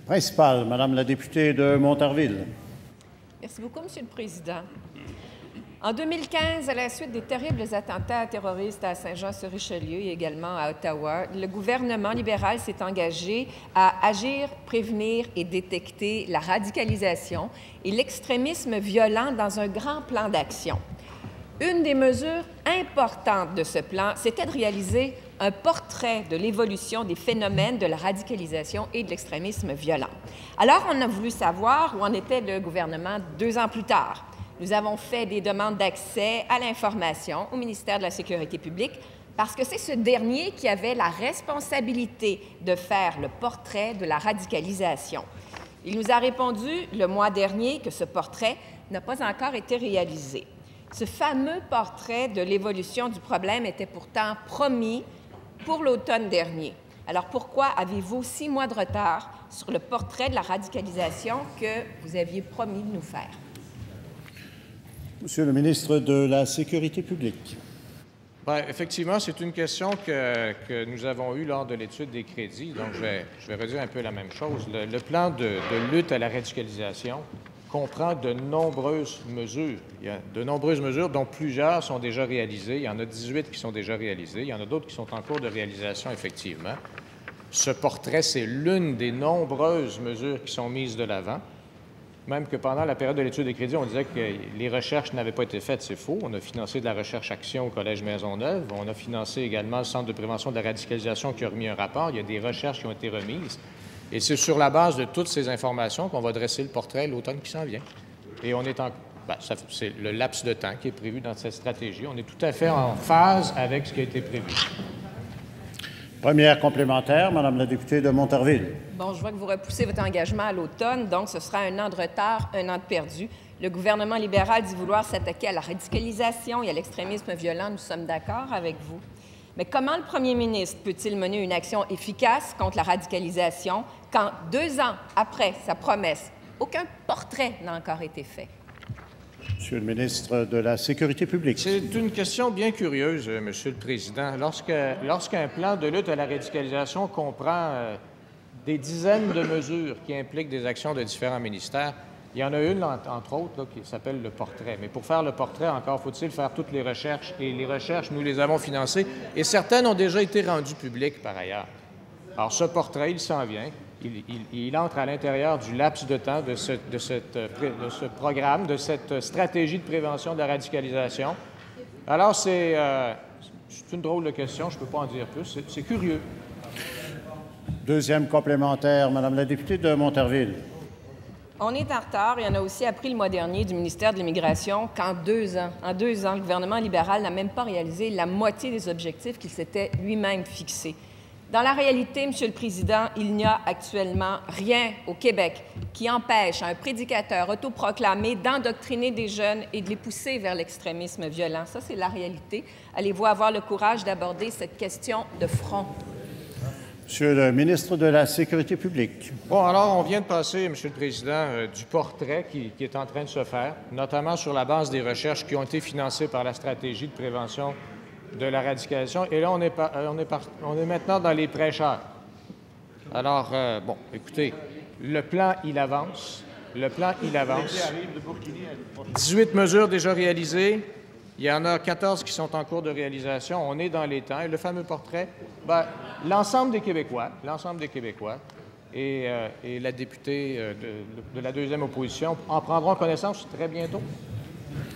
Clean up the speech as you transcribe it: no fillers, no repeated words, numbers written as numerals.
Principal, Madame la députée de Montarville. Merci beaucoup, Monsieur le Président. En 2015, à la suite des terribles attentats terroristes à Saint-Jean-sur-Richelieu et également à Ottawa, le gouvernement libéral s'est engagé à agir, prévenir et détecter la radicalisation et l'extrémisme violent dans un grand plan d'action. Une des mesures importantes de ce plan, c'était de réaliser un portrait de l'évolution des phénomènes de la radicalisation et de l'extrémisme violent. Alors, on a voulu savoir où en était le gouvernement 2 ans plus tard. Nous avons fait des demandes d'accès à l'information au ministère de la Sécurité publique parce que c'est ce dernier qui avait la responsabilité de faire le portrait de la radicalisation. Il nous a répondu le mois dernier que ce portrait n'a pas encore été réalisé. Ce fameux portrait de l'évolution du problème était pourtant promis pour l'automne dernier. Alors pourquoi avez-vous 6 mois de retard sur le portrait de la radicalisation que vous aviez promis de nous faire? Monsieur le ministre de la Sécurité publique. Bien, effectivement, c'est une question que nous avons eue lors de l'étude des crédits, donc je vais redire un peu la même chose. Le plan de lutte à la radicalisation comprend de nombreuses mesures. Il y a de nombreuses mesures dont plusieurs sont déjà réalisées. Il y en a 18 qui sont déjà réalisées. Il y en a d'autres qui sont en cours de réalisation, effectivement. Ce portrait, c'est l'une des nombreuses mesures qui sont mises de l'avant. Même que pendant la période de l'étude des crédits, on disait que les recherches n'avaient pas été faites, c'est faux. On a financé de la recherche-action au Collège Maisonneuve. On a financé également le Centre de prévention de la radicalisation qui a remis un rapport. Il y a des recherches qui ont été remises. Et c'est sur la base de toutes ces informations qu'on va dresser le portrait l'automne qui s'en vient. Et on est c'est le laps de temps qui est prévu dans cette stratégie. On est tout à fait en phase avec ce qui a été prévu. Première complémentaire, Madame la députée de Montarville. Bon, je vois que vous repoussez votre engagement à l'automne, donc ce sera 1 an de retard, 1 an de perdu. Le gouvernement libéral dit vouloir s'attaquer à la radicalisation et à l'extrémisme violent. Nous sommes d'accord avec vous. Mais comment le premier ministre peut-il mener une action efficace contre la radicalisation quand 2 ans après sa promesse, aucun portrait n'a encore été fait? Monsieur le ministre de la Sécurité publique. C'est une question bien curieuse, Monsieur le Président. Lorsqu'un plan de lutte à la radicalisation comprend des dizaines de mesures qui impliquent des actions de différents ministères, il y en a une, entre autres, là, qui s'appelle le portrait. Mais pour faire le portrait, encore faut-il faire toutes les recherches. Et les recherches, nous les avons financées. Et certaines ont déjà été rendues publiques par ailleurs. Alors, ce portrait, il s'en vient. Il entre à l'intérieur du laps de temps de ce programme, de cette stratégie de prévention de la radicalisation. Alors, c'est une drôle de question. Je ne peux pas en dire plus. C'est curieux. Deuxième complémentaire, Madame la députée de Montarville. On est en retard et on a aussi appris le mois dernier du ministère de l'Immigration qu'en 2 ans, le gouvernement libéral n'a même pas réalisé la moitié des objectifs qu'il s'était lui-même fixés. Dans la réalité, Monsieur le Président, il n'y a actuellement rien au Québec qui empêche un prédicateur autoproclamé d'endoctriner des jeunes et de les pousser vers l'extrémisme violent. Ça, c'est la réalité. Allez-vous avoir le courage d'aborder cette question de front? Monsieur le ministre de la Sécurité publique. Bon, alors, on vient de passer, Monsieur le Président, du portrait qui est en train de se faire, notamment sur la base des recherches qui ont été financées par la stratégie de prévention de la radicalisation. Et là, on est maintenant dans les prêcheurs. Alors, bon, écoutez, le plan, il avance. 18 mesures déjà réalisées. Il y en a 14 qui sont en cours de réalisation. On est dans les temps. Et le fameux portrait, l'ensemble des Québécois et la députée de la deuxième opposition en prendront connaissance très bientôt.